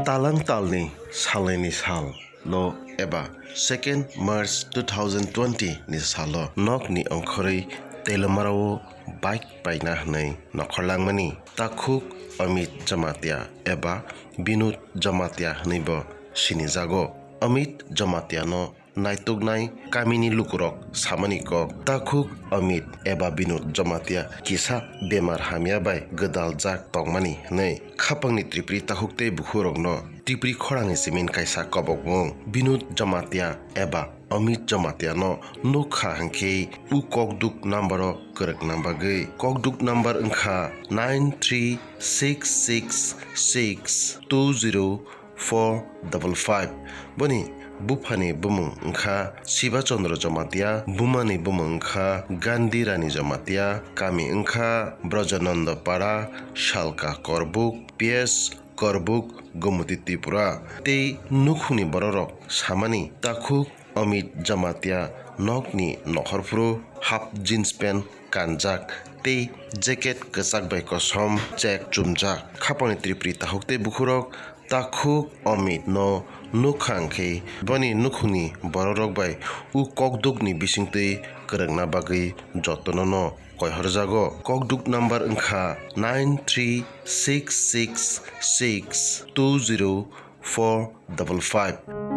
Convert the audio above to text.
talang talni salini sal lo eba 2nd March 2020 ni salo nok ni angkhori telomarao bike paina hnai nokhorlangmani takhuk Amit Jamatia eba Binod Jamatia hnaibo sinijago Amit Jamatia no naituknai kamini lukurok samani kok takhuk Amit eba Binod Jamatia kisa bemar hamya bai godal jak tongmani hnai khapangni tripri takhukte bukhurokno tipri khorang simin kaisa kobokmung Binod Jamatia eba Amit Jamatia no nokha hangke u kokduk numbero korek nambagui kokduk number wngkha 9366620455 boni bufani bumung wngkha Shiba Chandra Jamatia bumani bumung wngkha Gandhi Rani Jamatia kami wngkha Brajananda Para Shalka Korbuk PS Korbuk Gomoti Tripura tei nukhuni bororok samani takhuk Amit Jamatia nokni nokhorfru half jeans pant kanjak tei jacket kwchak bai kosom check chumjak khapani tripri takhukte bukhurok takhuk Amit no nukha hangke boni nukhuni bororok bai u kokdukni bisingtwi kwrwngna bagwi jotono no koihorjago kokduk number wngkha 9366620455